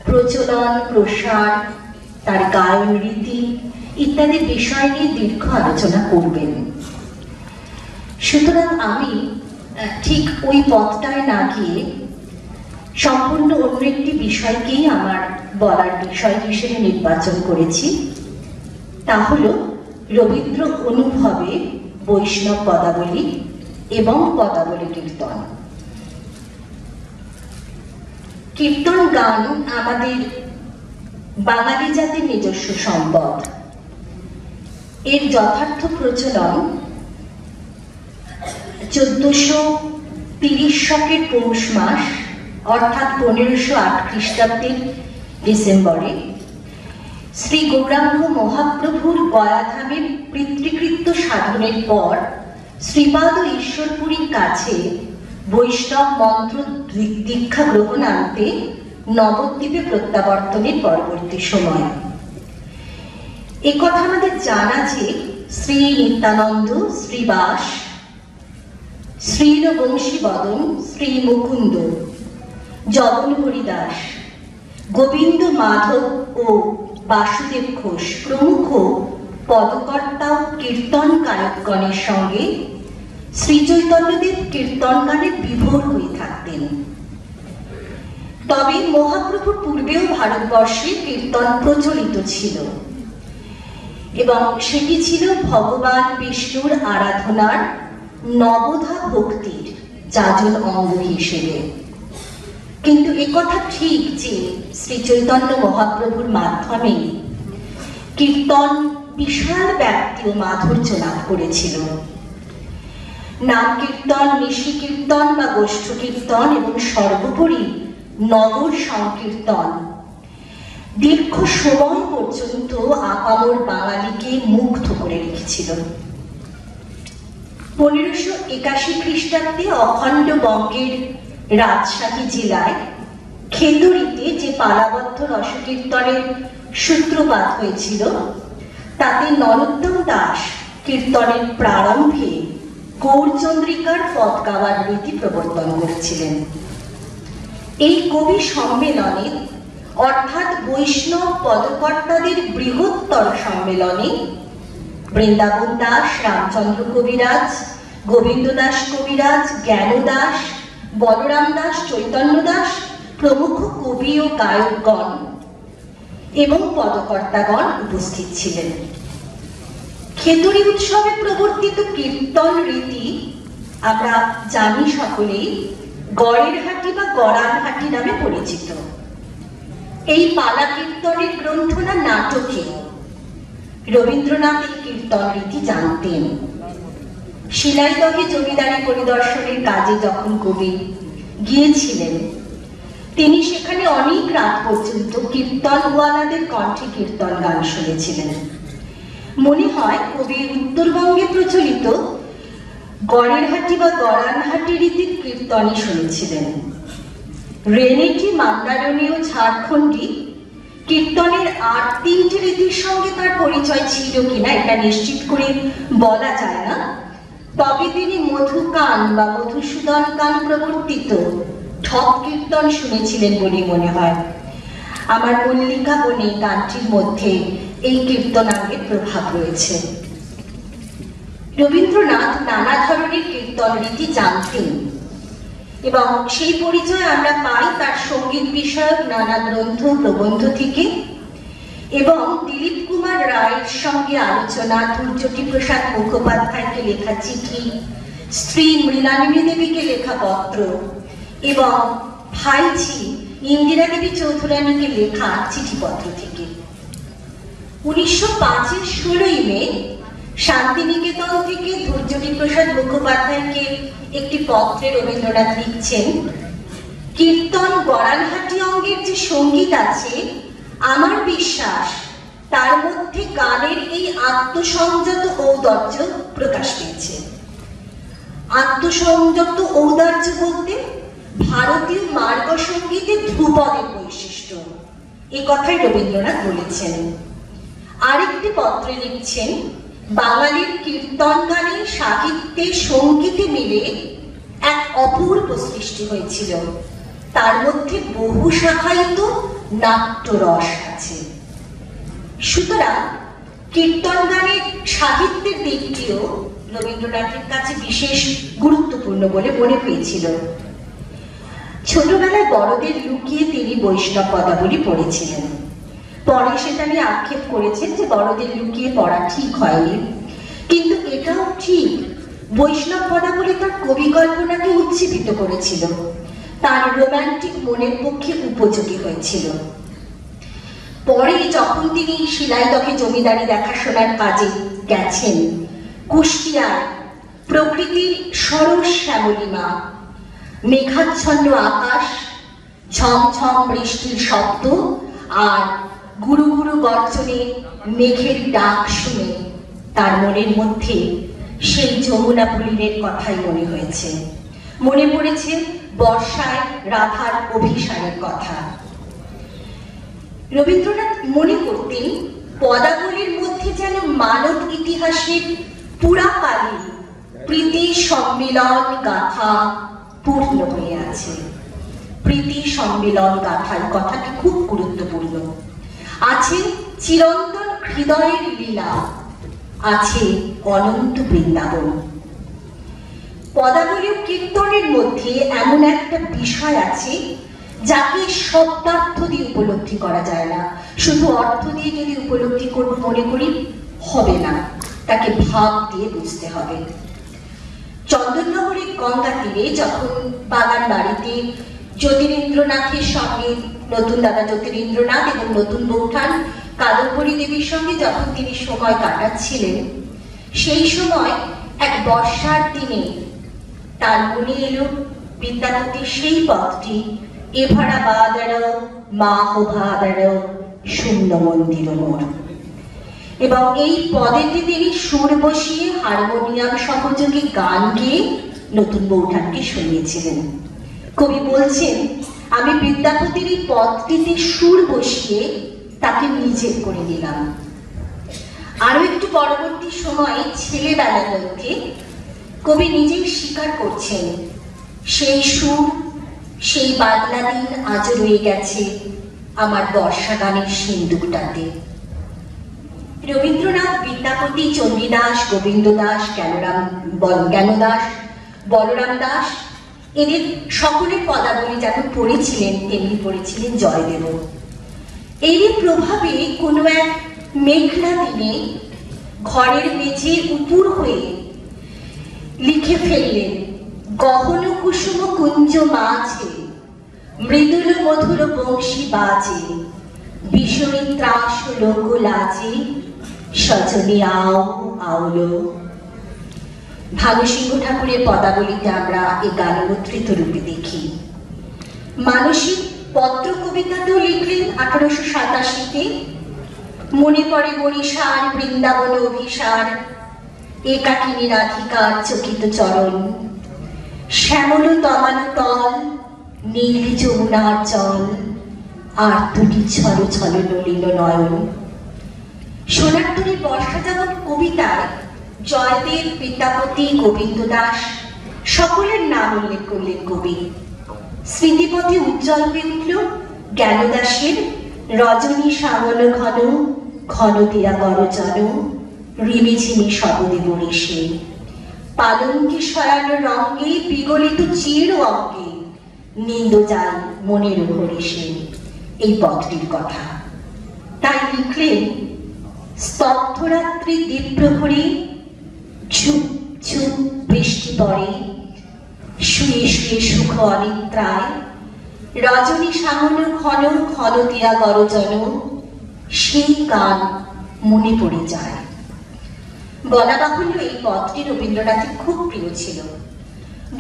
প্রচলন, প্রসার, তার গায়ন রীতি ইত্যাদি বিষয় নিয়ে দীর্ঘ আলোচনা করবেন। সুতরাং আমি ঠিক ওই পথটায় না গিয়ে সম্পূর্ণ অন্য একটি বিষয়কেই আমার বলার বিষয় হিসেবে নির্বাচন করেছি। তা হল রবীন্দ্র অনুভবে বৈষ্ণব পদাবলী এবং পদাবলী কীর্তন। কীর্তন গান আমাদের বাঙালি জাতির নিজস্ব সম্পদ। এর যথার্থ প্রচলন 1430 শকের পৌষ মাস অর্থাৎ 1508 খ্রিস্টাব্দের ডিসেম্বরে শ্রী গৌরাঙ্গ মহাপ্রভুর গয়াধামের পিতৃকৃত্য সাধনের পর শ্রীপাদ ঈশ্বরপুরীর কাছে বৈষ্ণব মন্ত্র দীক্ষা গ্রহণান্তে নবদ্বীপে প্রত্যাবর্তনের পরবর্তী সময়। একথা আমাদের জানা যে শ্রী নিত্যানন্দ, শ্রীবাস, শ্রীল বংশীবদন, শ্রী মুকুন্দ, জগন হরিদাস, গোবিন্দ মাধব ও বাসুদেব ঘোষ প্রমুখ পদকর্তা ও কীর্তন গায়কগণের সঙ্গে শ্রীচৈতন্যদেব কীর্তন গানে বিভোর হয়ে থাকতেন। তবে মহাপ্রভুর পূর্বেও ভারতবর্ষে কীর্তন প্রচলিত ছিল এবং সেটি ছিল ভগবান বিষ্ণুর আরাধনার নবধা ভক্তির যাজন অঙ্গ হিসেবে। কিন্তু একথা ঠিক যে শ্রী চৈতন্য মহাপ্রভুর মাধ্যমে কীর্তন বিশাল ব্যাপ্তি ও মাধুর্য লাভ করেছিল। নাম কীর্তন, নিশি কীর্তন বা গোষ্ঠ কীর্তন এবং সর্বোপরি নগর সংকীর্তন দীর্ঘ সময় পর্যন্ত আপামর বাঙালিকে মুগ্ধ করে রেখেছিল। 1581 খ্রিস্টাব্দে অখণ্ড বঙ্গের রাজশাহী জেলায় খেদুরিতে যে পালাবদ্ধ রসকীর্তনের সূত্রপাত হয়েছিল তাতে নরোত্তম দাস কীর্তনের প্রারম্ভে গৌরচন্দ্রিকার পদ গাওয়ার রীতি প্রবর্তন করেছিলেন। এই কবি সম্মেলনে অর্থাৎ বৈষ্ণব পদকর্তাদের বৃহত্তর সম্মেলনে বৃন্দাবন দাস, রামচন্দ্র কবিরাজ, গোবিন্দ দাস কবিরাজ, জ্ঞান দাস, বলরাম দাস, চৈতন্য দাস প্রমুখ কবি ও গায়কগণ এবং পদকর্তাগণ উপস্থিত ছিলেন। খেতুরি উৎসবে প্রবর্তিত কীর্তন রীতি আমরা জানি সকলেই গড়ের হাটি বা গড়ান হাটি নামে পরিচিত। এই পালা কীর্তনের গ্রন্থনা নাটকে রবীন্দ্রনাথ এই কীর্তন রীতি জানতেন। শিলাইদহে জমিদারি পরিদর্শনের কাজে যখন কবি গিয়েছিলেন তিনি সেখানে অনেক রাত পর্যন্ত কীর্তনওয়ালাদের কণ্ঠে কীর্তন গান শুনেছিলেন। মনে হয় কবি উত্তরবঙ্গে প্রচলিত গড়ের হাটি বা গড়ান হাটি রীতির কীর্তনই শুনেছিলেন। রেনেটি, মান্দারণী ও ঝাড়খণ্ডী কীর্তনের আর 3টি রীতির সঙ্গে তার পরিচয় ছিল কিনা এটা নিশ্চিত করে বলা যায় না। তবে তিনি মধুকান বা মধুসূদন কান প্রবর্তিত ঠক কীর্তন শুনেছিলেন বলে মনে হয়। আমার মল্লিকা বনে গানটির মধ্যে এই কীর্তনাঙ্গের প্রভাব রয়েছে। রবীন্দ্রনাথ নানা ধরনের কীর্তন রীতি জানতেন এবং সেই পরিচয় আমরা পাই তার সঙ্গীত বিষয়ক নানা গ্রন্থ প্রবন্ধ থেকে এবং দিলীপ কুমার রায়ের সঙ্গে আলোচনা, দুর্যোটি প্রসাদ মুখোপাধ্যায়কে লেখা চিঠি, স্ত্রী মৃণালিনী দেবীকে লেখা পত্র এবং ভাইঝি ইন্দিরা দেবী চৌধুরানীকে লেখা চিঠিপত্র থেকে। 1905-এর 16ই মে শান্তিনিকেতন থেকে দুর্যোটি প্রসাদ মুখোপাধ্যায়কে একটি পত্রে রবীন্দ্রনাথ লিখছেন, কীর্তন গড়ানহাটি অঙ্গের যে সঙ্গীত আছে আমার বিশ্বাস তার মধ্যে গানের এই আত্মসংযত ঔদার্য প্রকাশ পেয়েছে। আত্মসংযত ঔদার্য বলতে ভারতীয় মার্গ সঙ্গীতের ধ্রুপদের বৈশিষ্ট্য, এ কথাই রবীন্দ্রনাথ বলেছেন। আরেকটি পত্রে লিখছেন, বাঙালির কীর্তন গানে সাহিত্যে সঙ্গীতে মিলে এক অপূর্ব সৃষ্টি হয়েছিল, তার মধ্যে বহু শাখায়িত নাট্যরস আছে। সুতরাং কীর্তন গানের সাহিত্যের দিকটিও রবীন্দ্রনাথের কাছে বিশেষ গুরুত্বপূর্ণ বলে মনে হয়েছিল। ছোটবেলায় বড়দের লুকিয়ে তিনি বৈষ্ণব পদাবলী পড়েছিলেন। পরে সেটা নিয়ে আক্ষেপ করেছেন যে বড়দের লুকিয়ে পড়া ঠিক হয়নি, কিন্তু এটাও ঠিক, বৈষ্ণব পদাবলী তার কবি কল্পনাকে উজ্জীবিত করেছিল, তার রোম্যান্টিক মনের পক্ষে উপযোগী হয়েছিল। পরে যখন তিনি শিলাইদহে জমিদারি দেখাশোনার কাজে গেছেন, কুষ্টিয়ায় প্রকৃতির সরস শ্যামলিমা, মেঘাচ্ছন্ন আকাশ, ঝমঝম বৃষ্টির শব্দ আর গুরু গুরু গর্জনে মেঘের ডাক শুনে তার মনের মধ্যে সেই যমুনা পুলিনের কথাই মনে হয়েছে। মনে পড়েছে বর্ষায় রাধার অভিসারের কথা। রবীন্দ্রনাথ মনে করতেন পদাবলীর মধ্যে যেন মানব ইতিহাসের পুরাকালীন প্রীতি সম্মিলন গাথা পূর্ণ হয়ে আছে। প্রীতি সম্মিলন গাথার কথাটি খুব গুরুত্বপূর্ণ। আছে চিরন্তন হৃদয়ের লীলা, আছে অনন্ত বৃন্দাবন। পদাবলী ও কীর্তনের মধ্যে এমন একটা বিষয় আছে যাকে শব্দার্থ দিয়ে উপলব্ধি করা যায় না। শুধু অর্থ দিয়ে যদি উপলব্ধি করব মনে করি হবে না, তাকে ভাব দিয়ে বুঝতে হবে। চন্দননগরের গঙ্গা তীরে যখন বাগান বাড়িতে জ্যোতিরিন্দ্রনাথের সঙ্গে, নতুন দাদা জ্যোতিরিন্দ্রনাথ এবং নতুন বৌঠান কাদম্বরী দেবীর সঙ্গে যখন তিনি সময় কাটাচ্ছিলেন, সেই সময় এক বর্ষার দিনে তার মনে এলো বিদ্যাপতির সেই পদটি, এভারা বাদার মা হোভাদার শূন্য মন্দির মোর। এবং এই পদেতে তিনি সুর বসিয়ে হারমোনিয়াম সহযোগী গান গেয়ে নতুন বৌঠানকে শুনিয়েছিলেন। কবি বলছেন, আমি বিদ্যাপতির এই পদটিতে সুর বসিয়ে তাকে নিজের করে নিলাম। আরো একটু পরবর্তী সময়ে ছেলেবেলার মধ্যে কবি নিজেই স্বীকার করছেন, সেই সুর, সেই বাদলা দিন আজও রয়ে গেছে আমার বর্ষা গানের সিন্দুকটাতে। রবীন্দ্রনাথ, বিদ্যাপতি, চণ্ডীদাস, গোবিন্দ দাস, জ্ঞানদাস, বলরাম দাস, এদের সকলের পদাবলী যেমন পড়েছিলেন তেমনি পড়েছিলেন জয়দেব। এরই প্রভাবে কোনো এক মেঘলা দিনে ঘরের মেঝে উপুর হয়ে লিখে ফেললেন, গহন কুসুম কুঞ্জ মাঝে মৃদুল মধুর বংশী বাজে, বিষয়ী ত্রাস লোক লাজে সজনী আও আওলো। ভানুসিংহ ঠাকুরের পদাবলীতে আমরা এই গানমুদ্রিত রূপে দেখি। মানসিক পত্র কবিতাতেও লিখলেন 1887-তে, মনে পড়ে বরিশার বৃন্দাবন অভিসার, একাকিনী রাধিকার চকিত চরণ, শ্যামল তমাল তল নীল যমুনার জল, আর দুটি ছল ছল নলিন নয়ন। সোনার তরীর বর্ষা যেমন কবিতায় জয়দেব, বিদ্যাপতি, গোবিন্দ দাস সকলের নাম উল্লেখ করলেন কবি। স্মৃতিপথে উজ্জ্বল হয়ে উঠল জ্ঞানদাসের রজনী শ্যামল ঘন, ঘন তীরা গরজন, রিমিঝিমি শবদে বরিশে, পালঙ্কি শয়ান রঙ্গে বিগলিত চির অঙ্গে, নিন্দ যায় মনের হরিষে। এই পথটির কথা তাই লিখলেন, স্তব্ধ রাত্রি দ্বীপ্রহরী, ঝুপ ঝুপ বৃষ্টি পড়ে, শুয়ে শুয়ে সুখ অনিদ্রায়, রজনী শ্যামল ঘন, ঘন তীরা গরজন, সেই গান মনে পড়ে যায়। বলা বাহুল্য এই পদটি রবীন্দ্রনাথের খুব প্রিয় ছিল।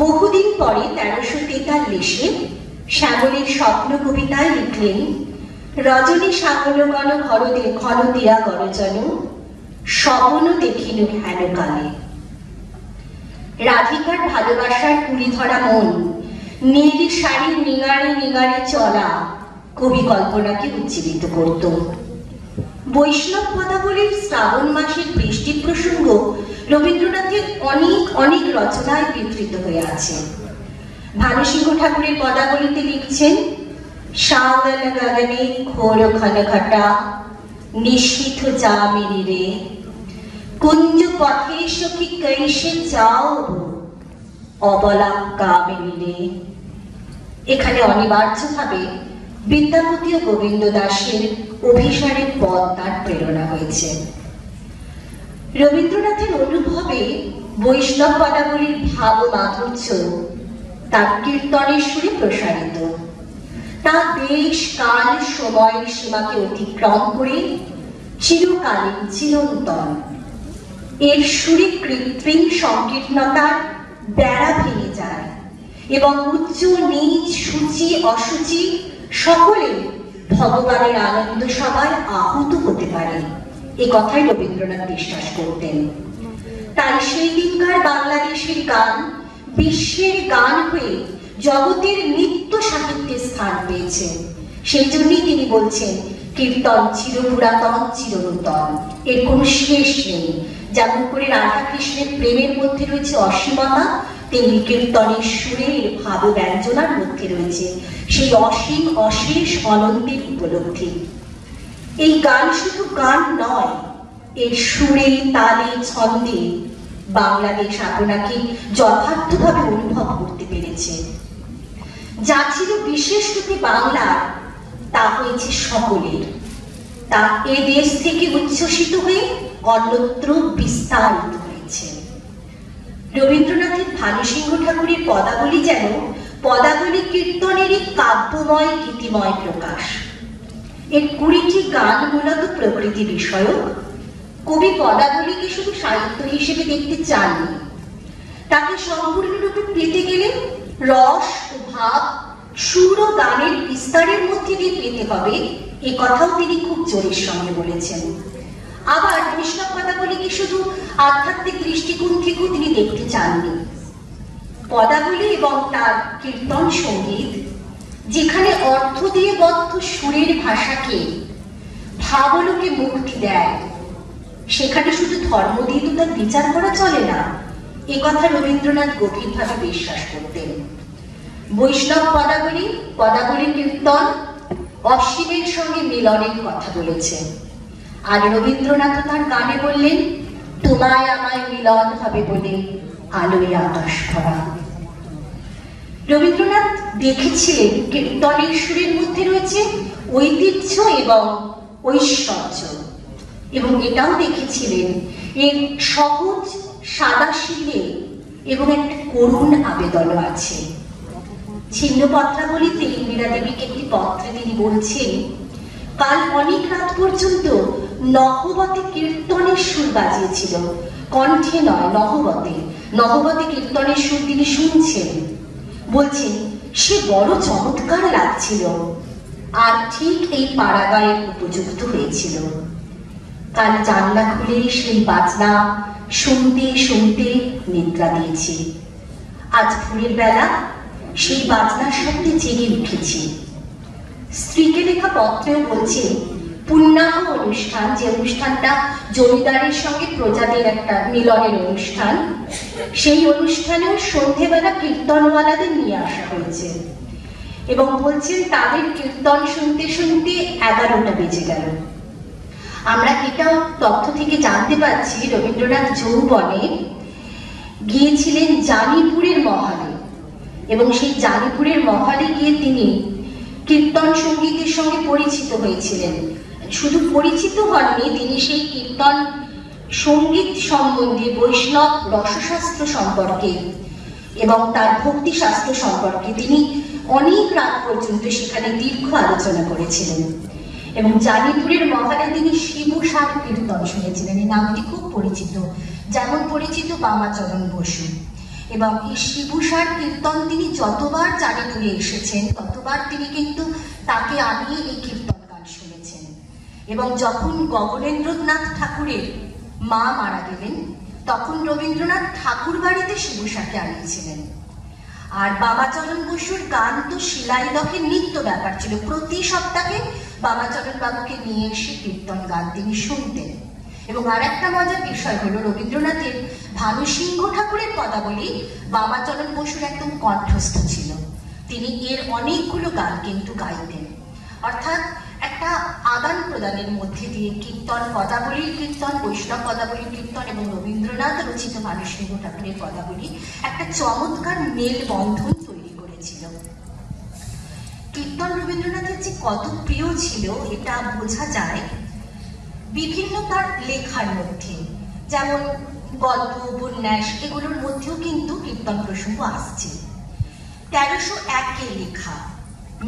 বহুদিন পরে 1343-এ শ্যামলের স্বপ্ন কবিতায় লিখলেন, রজনী শ্যামল গণ ঘন তীরা গরজন, স্বপ্ন দেখিল হেন কালে। রাধিকার ভালোবাসার কুড়ি ধরা মন, নীল শাড়ির নিঙাড়ে নিঙাড়ে চলা কবি কল্পনাকে উজ্জীবিত করত। বৈষ্ণব পদাবলীর শ্রাবণ মাসের বৃষ্টির প্রসঙ্গ রবীন্দ্রনাথের অনেক অনেক রচনায় বিধৃত হয়ে আছে। ভানুসিংহ ঠাকুরের পদাবলিতে লিখছেন, সাগন গগনে ঘোর ঘন ঘটা নিশীথ যামিনী রে, কুঞ্জ পথে সখী কৈশে যাও অবলা কামিনী রে। এখানে অনিবার্যভাবে বিদ্যাপতি ও গোবিন্দ দাসের অভিসারের পদ তার প্রেরণা হয়েছে। রবীন্দ্রনাথের অনুভবে বৈষ্ণব পদাবলীর ভাব মাধুর্য তার কীর্তনের সুরে প্রসারিত। তা দেশ কাল সময়ের সীমাকে অতিক্রম করে চিরকালীন চিরন্তন। এর সুরে কৃত্রিম সংকীর্ণতার বেড়া ভেঙে যায় এবং উচ্চ নীচ সূচি অসুচি সকলে ভগবানের আনন্দ সভায় আহুত হতে পারে, এ কথাই রবীন্দ্রনাথ বিশ্বাস করতেন। তাই সেই দিনকার বাংলাদেশের গান বিশ্বের গান হয়ে জগতের নিত্য সাহিত্যে স্থান পেয়েছে। সেই জন্যই তিনি বলছেন, কীর্তন চিরপুরাতন চিরনূতন, এর কোনো শেষ নেই। যেমন করে রাধা কৃষ্ণের প্রেমের মধ্যে রয়েছে অসীমতা, তেমনি কীর্তনের সুরের ভাব ব্যঞ্জনার মধ্যে রয়েছে সেই অসীম অশেষ অনন্তের উপলব্ধি। এই গান শুধু গান নয়, এর সুরে তালে ছন্দে বাংলাদেশ আপনাকে যথার্থভাবে অনুভব করতে পেরেছে। যা ছিল বিশেষ রূপে বাংলার, তা হয়েছে সকলের। তা এ দেশ থেকে উচ্ছ্বসিত হয়ে অন্যত্র বিস্তারিত হয়েছে। রবীন্দ্রনাথের ভানুসিংহ ঠাকুরের পদাবলী যেন পদাবলী কীর্তনেরই কাব্যময় গীতিময় প্রকাশ। এর 20টি গান মূলত প্রকৃতি বিষয়ক। কবি পদাবলীকে শুধু সাহিত্য হিসেবে দেখতে চাননি, তাকে সম্পূর্ণরূপে পেতে গেলে রস ও ভাব সুর ও গানের বিস্তারের মধ্যে দিয়ে পেতে হবে, এ কথাও তিনি খুব জোরের সঙ্গে বলেছেন। আবার বৈষ্ণব পদাবলীকে শুধু আধ্যাত্মিক দৃষ্টিকোণ থেকেও তিনি দেখতে চাননি। পদাবলী এবং তার কীর্তন সঙ্গীত যেখানে অর্থ দিয়ে বদ্ধ সুরের ভাষাকে ভাবলোকে মুক্তি দেয়, সেখানে শুধু ধর্ম দিয়ে তো তার বিচার করা চলে না, এ কথা রবীন্দ্রনাথ গভীরভাবে বিশ্বাস করতেন। বৈষ্ণব পদাবলী পদাবলী কীর্তন অসীমের সঙ্গে মিলনের কথা বলেছেন। আর রবীন্দ্রনাথ তার গানে বললেন, তোমায় আমায় মিলন হবে বলে আলোয় আকাশ ভরা। রবীন্দ্রনাথ দেখেছিলেন কীর্তনের সুরের মধ্যে রয়েছে ঐতিহ্য এবং ঐশ্বর্য, এবং এটাও দেখেছিলেন এর সহজ সাদাশিলে এবং একটা করুণ আবেদনও আছে। ছিন্নপত্রাবলীতে ইন্দিরা দেবীকে একটি পত্রে তিনি বলছেন, কাল অনেক রাত পর্যন্ত নহবতে কীর্তনের সুর বাজিয়েছিল, কণ্ঠে নয়, নহবতে কীর্তনের সুর তিনি শুনছেন। বলছেন, সে বড় চমৎকার লাগছিল, আর ঠিক এই পাড়াগাঁয়ের উপযুক্ত হয়েছিল। কাল জানলা খুলে সেই বাজনা শুনতে শুনতে নিদ্রা দিয়েছি। আজ ভোরের বেলা সেই বাজনার শব্দে জেগে উঠেছি। স্ত্রীকে লেখা পত্রেও বলছে, পুণ্যাহ অনুষ্ঠান, যে অনুষ্ঠানটা জমিদারের সঙ্গে প্রজাদের একটা মিলনের অনুষ্ঠান, সেই অনুষ্ঠানেও সন্ধেবেলা কীর্তনওয়ালাদের নিয়ে আসা হয়েছে। এবং বলছেন, তাদের কীর্তন শুনতে শুনতে 11টা বেজে গেল। আমরা এটাও তথ্য থেকে জানতে পারছি, রবীন্দ্রনাথ যৌবনে গিয়েছিলেন জানিপুরের মহলে, এবং সেই জানিপুরের মহলে গিয়ে তিনি কীর্তন সঙ্গীতের সঙ্গে পরিচিত হয়েছিলেন। শুধু পরিচিত হননি, তিনি সেই কীর্তন সঙ্গীত সম্বন্ধে বৈষ্ণব রসশাস্ত্র সম্পর্কে এবং তার ভক্তিশাস্ত্র সম্পর্কে তিনি অনেক রাত পর্যন্ত সেখানে দীর্ঘ আলোচনা করেছিলেন। এবং জানিপুরের মহলে তিনি শিবসার কীর্তন শুনেছিলেন। এই নামটি খুব পরিচিত, যেমন পরিচিত বামাচরণ বসু। এবং এই শিবসার কীর্তন তিনি যতবার জানিপুরে এসেছেন, ততবার তিনি কিন্তু তাকে আনিয়ে এই কীর্তন গান শুনেছেন। এবং যখন গগনেন্দ্রনাথ ঠাকুরের মা মারা গেলেন, তখন রবীন্দ্রনাথ ঠাকুর বাড়িতে শিবসাকে আনিয়েছিলেন। আর বামাচরণ বসুর গান তো শিলাইদহের নিত্য ব্যাপার ছিল, প্রতি সপ্তাহে বামাচরণ বাবুকে নিয়ে এসে কীর্তন গান তিনি শুনতেন। এবং আর একটা মজার বিষয় হলো রবীন্দ্রনাথের ভানুসিংহ ঠাকুরের পদাবলী বামাচরণ বসুর একদম কণ্ঠস্থ ছিল। তিনি এর অনেকগুলো গান কিন্তু গাইতেন, অর্থাৎ একটা আদান প্রদানের মধ্যে দিয়ে কীর্তন, পদাবলীর কীর্তন, বৈষ্ণব পদাবলীর কীর্তন এবং রবীন্দ্রনাথ রচিত ভানুসিংহ ঠাকুরের পদাবলী একটা চমৎকার মেলবন্ধন তৈরি করেছিল। কীর্তন রবীন্দ্রনাথের যে কত প্রিয় ছিল এটা বোঝা যায় বিভিন্ন তার লেখার মধ্যে, যেমন গল্প, উপন্যাস, এগুলোর মধ্যেও কিন্তু কীর্তন প্রসঙ্গ আসছে। 1301 লেখা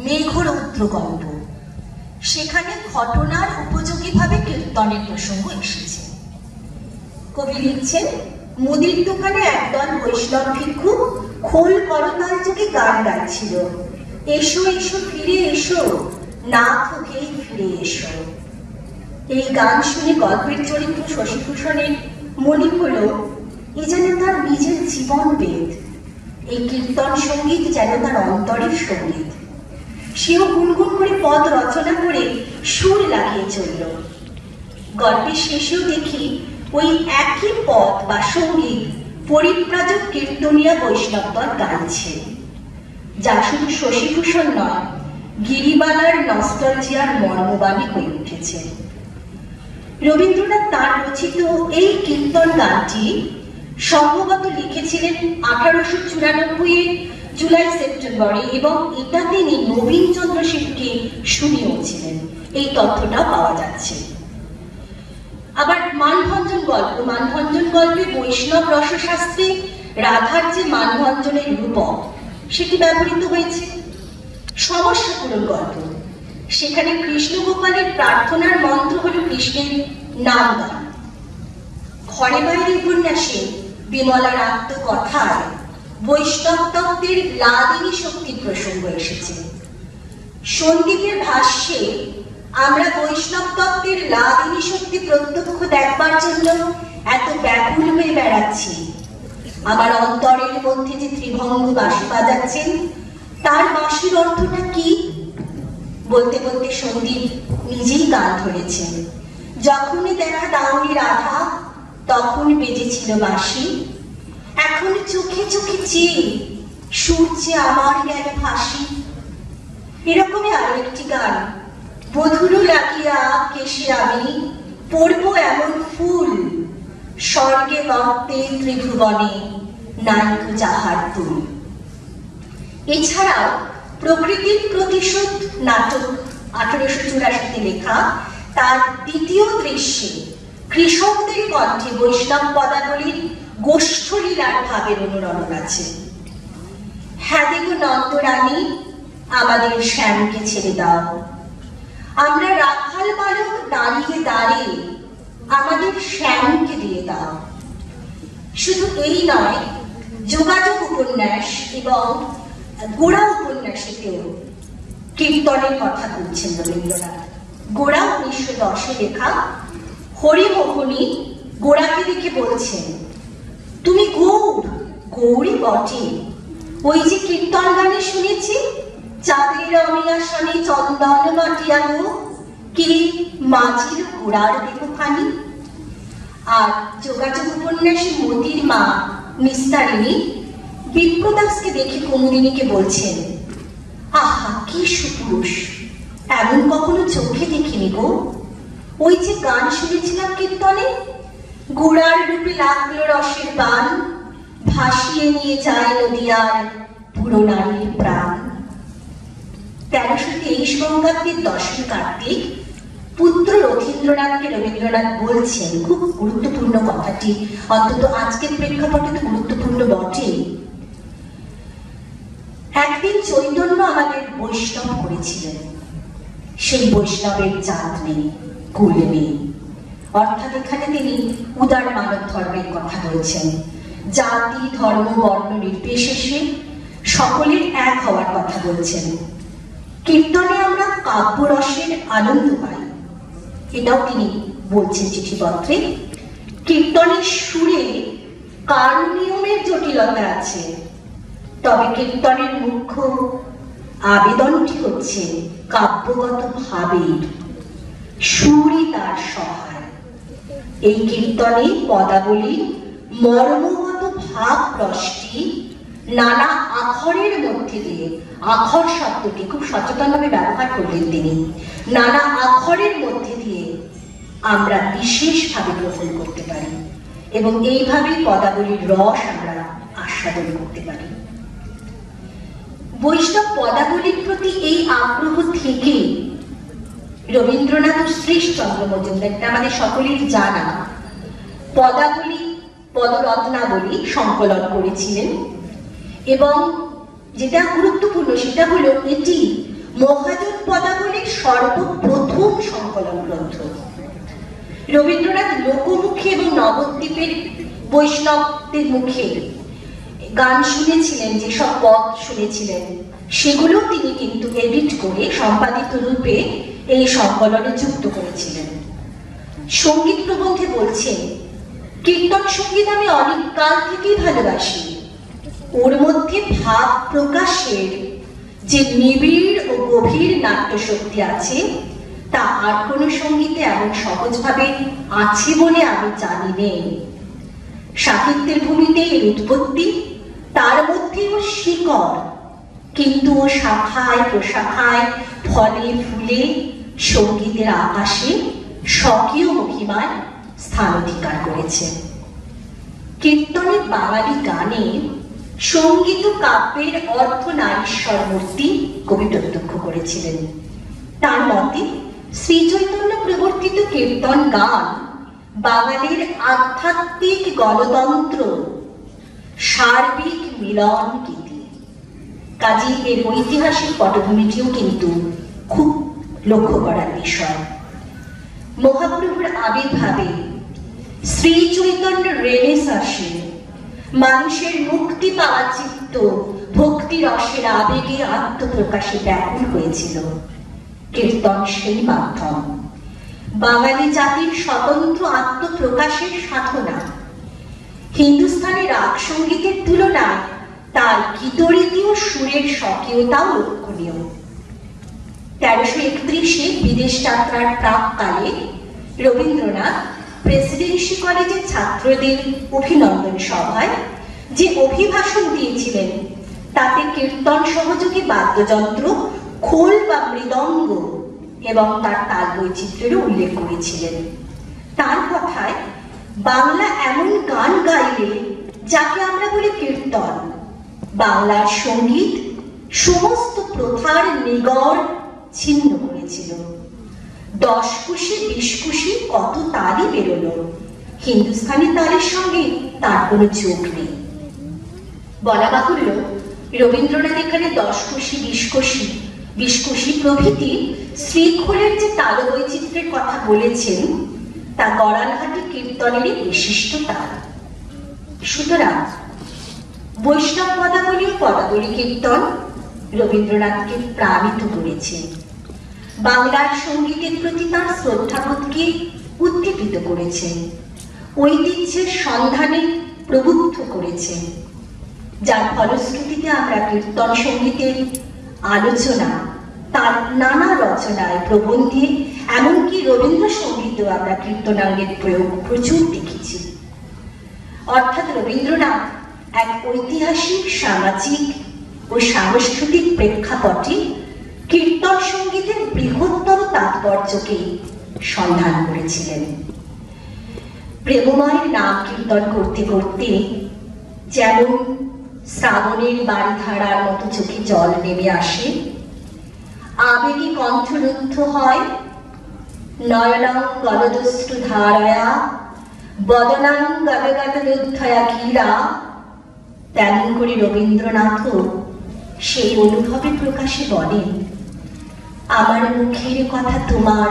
মেঘরৌদ্র গল্প, সেখানে ঘটনার উপযোগীভাবে কীর্তনের প্রসঙ্গ এসেছে। কবি লিখছেন, মুদির দোকানে একদল বৈষ্ণব ভিক্ষু খোল করতাল চোখে গান গাইছিল, এসো এসো ফিরে এসো, না থকেই ফিরে এসো। এই গান শুনে গল্পের চরিত্র শশীভূষণের মনে হলো এ যেন তার নিজের জীবন বেদ, এই কীর্তন সঙ্গীত যেন তার অন্তরের সঙ্গীত। সেও গুনগুন করে পদ রচনা করে সুর লাগিয়ে চলল। গল্পের শেষেও দেখি ওই একই পদ বা সঙ্গীত পরিব্রাজক কীর্তনিয়া বৈষ্ণব দল গাইছে, যা শুধু শশীভূষণ নয়, গিরিবালার নস্টালজিয়ার মর্মবাণী হয়ে উঠেছে। রবীন্দ্রনাথ তাঁর রচিত এই কীর্তন গানটি সম্ভবত লিখেছিলেন 1894 জুলাই সেপ্টেম্বরে, এবং এটা তিনি নবীনচন্দ্র সেনকে শুনিয়েছিলেন, এই তথ্যটা পাওয়া যাচ্ছে। আবার মানভঞ্জন গল্পে বৈষ্ণব রসশাস্ত্রে রাধার যে মানভঞ্জনের রূপক সেটি ব্যবহৃত হয়েছে। সমস্যা পূরণ গল্প, সেখানে কৃষ্ণ গোপালের প্রার্থনার মন্ত্র হল কৃষ্ণের নাম গান। ঘরে বাইরে উপন্যাসে বিমলার আত্মকথায় বৈষ্ণব তত্ত্বের লাদিনী শক্তির প্রসঙ্গ এসেছে। সন্দীপের ভাষ্যে আমরা বৈষ্ণব তত্ত্বের লাদিনী শক্তি প্রত্যক্ষ দেখবার জন্য এত ব্যাকুল হয়ে বেড়াচ্ছি। আমার অন্তরের মধ্যে যে ত্রিভঙ্গ বাঁশি বাজাচ্ছেন, তার বাঁশির অর্থটা কি? বলতে বলতে সন্দীপ নিজেই গান ধরেছেন। যখনই দেখা দাওনি রাধা, তখন বেজেছিল বাঁশি, এখন চোখে চোখে চেয়ে সূর্যে আমার গেল ফাঁসি। এরকমই আরো একটি গান, বধুরু লাগিয়া কেশে আমি পড়ব এমন ফুল, স্বর্গে মর্তে ত্রিভুবনে নাইক যাহার তুল। এছাড়াও প্রকৃতির প্রতিশোধ নাটক 1884 লেখা তার দ্বিতীয় দৃশ্যে কৃষকদের কণ্ঠে বৈষ্ণব পদাবলীর গোষ্ঠলীলার ভাবের অনুরণন আছে। হ্যাঁ দেখো নন্দরানী, আমাদের শ্যামকে ছেড়ে দাও, আমরা রাখাল বালক দাঁড়িয়ে দাঁড়িয়ে, আমাদের শ্যামকে দিয়ে দাও। শুধু এই নয়, যোগাযোগ উপন্যাস এবং গোড়া উপন্যাসেতেও কীর্তনের কথা বলছেন রবীন্দ্রনাথ। গোড়া 1910 লেখা হরিমোহিনী গোড়াকে দেখে বলছেন, তুমি গৌরী বটে, ওই যে কীর্তন গানে শুনেছি, চাঁদের অমিয়াসনে চন্দন মাটিয়া গো, কি মাঝির গোড়ার দেহখানি। আর যোগাযোগ উপন্যাসে মতির মা নিস্তারিণী বিপ্রদাসকে দেখে কুমুদিনীকে বলছেন, আহা কি সুপুরুষ, এমন কখনো চোখে দেখিনি গো। ওই যে গান শুনেছিলাম কীর্তনে, গোড়ার রূপে লাগলো রসের গান, ভাসিয়ে নিয়ে যায় নদীয়ার বুড়ো নারীর প্রাণ। 1323 বঙ্গাব্দের 10 কার্তিক পুত্র রথীন্দ্রনাথকে রবীন্দ্রনাথ বলছেন, খুব গুরুত্বপূর্ণ কথাটি, অন্তত আজকের প্রেক্ষাপটে গুরুত্বপূর্ণ বটে, একদিন চৈতন্য আমাদের বৈষ্ণব করেছিলেন, সেই বৈষ্ণবের জাত নেই, কুল নেই। অর্থাৎ এখানে তিনি উদার মানব ধর্মের কথা বলছেন, জাতি ধর্ম বর্ণ নির্বিশেষে সকলের এক হওয়ার কথা বলছেন। কীর্তনে আমরা কাব্যরসের আনন্দ পাই, এটাও তিনি বলছেন চিঠিপত্রে। কীর্তনের সুরে কারণ নিয়মের জটিলতা আছে, তবে কীর্তনের মুখ্য আবেদনটি হচ্ছে কাব্যগত ভাবের, সুরই তার সহায়। এই কীর্তনে পদাবলী মর্মগত ভাব রসটি নানা আখরের মধ্যে দিয়ে, আখর শব্দটি খুব সচেতনভাবে ব্যবহার করলেন তিনি, নানা আখরের মধ্যে দিয়ে আমরা বিশেষভাবে গ্রহণ করতে পারি এবং এইভাবে পদাবলীর রস আমরা আস্বাদন করতে পারি। বৈষ্ণব পদাবলীর প্রতি এই আগ্রহ থেকে রবীন্দ্রনাথ ও শ্রীশচন্দ্র মজুমদার, আমাদের সকলেরই জানা, পদাবলী পদরত্নাবলী সংকলন করেছিলেন এবং যেটা গুরুত্বপূর্ণ সেটা হলো এটি মহাজন পদাবলীর সর্বপ্রথম সংকলন গ্রন্থ। রবীন্দ্রনাথ লোকমুখে এবং নবদ্বীপের বৈষ্ণবদের মুখে গান শুনেছিলেন, যেসব পদ শুনেছিলেন সেগুলো তিনি কিন্তু এডিট করে সম্পাদিত রূপে এই সংকলনে যুক্ত করেছিলেন। সঙ্গীত প্রবন্ধে বলছেন, কীর্তন সঙ্গীত আমি অনেক কাল থেকেই ভালোবাসি। ওর মধ্যে ভাব প্রকাশের যে নিবিড় ও গভীর নাট্যশক্তি আছে তা আর কোনো সঙ্গীতে এমন সহজভাবে আছে বলে আমি জানি নেই। সাহিত্যের ভূমিতে এর উৎপত্তি, তার মধ্যে ওর শিকড়, কিন্তু ও শাখায় প্রশাখায় ফলে ফুলে সঙ্গীতের আকাশে স্বকীয় মহিমায় স্থান অধিকার করেছে। কীর্তনের বাঙালি গানে সঙ্গীত কাব্যের অর্ধনারীশ্বর মূর্তি কবি প্রত্যক্ষ করেছিলেন। তার মতে শ্রীচৈতন্য প্রবর্তিত কীর্তন গান বাঙালির আধ্যাত্মিক গণতন্ত্র, সার্বিক মিলন গীতি। কাজী এর ঐতিহাসিক পটভূমিটিও কিন্তু খুব লক্ষ্য করার বিষয়। মহাপ্রভুর আবির্ভাবে শ্রী চৈতন্য রেনেসাঁসে মানুষের মুক্তি পাওয়া চিত্ত ভক্তি রসের আবেগে আত্মপ্রকাশে ব্যাকুল হয়েছিল। কীর্তন সেই মাধ্যম, বাঙালি জাতির স্বতন্ত্র আত্মপ্রকাশের সাধনা। হিন্দুস্থানের রাগ সঙ্গীতের তুলনায় তার গীতরীতি ও সুরের স্বকীয়তাও লক্ষণীয়। 1331-এ বিদেশ যাত্রার প্রাককালে রবীন্দ্রনাথ প্রেসিডেন্সি কলেজের ছাত্রদের অভিনন্দন সভায় যে অভিভাষণ দিয়েছিলেন তাতে কীর্তন সহযোগী বাদ্যযন্ত্র খোল বা মৃদঙ্গ এবং তার তাল বৈচিত্র্যেরও উল্লেখ করেছিলেন। তার কথায়, বাংলা এমন গান গাইলে যাকে আমরা বলি কীর্তন, বাংলার সঙ্গীত সমস্ত প্রথার নিগড় ছিন্ন করেছিল। 10 কুশি 20 কুশি কত তালই বেরোলো, হিন্দুস্থানি তালের সঙ্গে তার কোনো যোগ নেই। বলা বাহুল্য, রবীন্দ্রনাথ এখানে 10 কুশি 20 কুশি প্রভৃতি শ্রীখোলের যে তাল বৈচিত্র্যের কথা বলেছেন তা গড়ানহাটি কীর্তনেরই বিশিষ্ট তাল। সুতরাং বৈষ্ণব পদাবলী ও পদাবলী কীর্তন রবীন্দ্রনাথকে প্রাণিত করেছে, বাংলার সঙ্গীতের প্রতি তাঁর শ্রদ্ধাবোধকে উদ্দীপিত করেছে, ঐতিহ্যের সন্ধানে প্রবুদ্ধ করেছে, যার ফলশ্রুতিতে আমরা কীর্তন সঙ্গীতের আলোচনা, তার নানা রচনায় প্রবন্ধে, এমনকি রবীন্দ্রসঙ্গীতেও আমরা কীর্তনাঙ্গের প্রয়োগ প্রচুর দেখেছি। অর্থাৎ রবীন্দ্রনাথ এক ঐতিহাসিক, সামাজিক ও সাংস্কৃতিক প্রেক্ষাপটে কীর্তন সঙ্গীতের বৃহত্তর তাৎপর্যকে সন্ধান করেছিলেন। প্রেমময়ের নাম কীর্তন করতে করতে যেমন শ্রাবণের বারিধারার মতো চোখে জল নেমে আসে, আবেগে কণ্ঠরুদ্ধ হয়, নয়নাং গলদশ্রু ধারয়া বদনাং গদগদরুদ্ধয়া গীরা, তেমন করে রবীন্দ্রনাথও সেই অনুভবে প্রকাশে বলেন, আমার মুখের কথা তোমার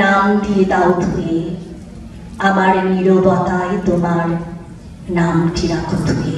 নাম দিয়ে দাও ধুয়ে, আমার নীরবতায় তোমার নামটি রাখো ধুয়ে।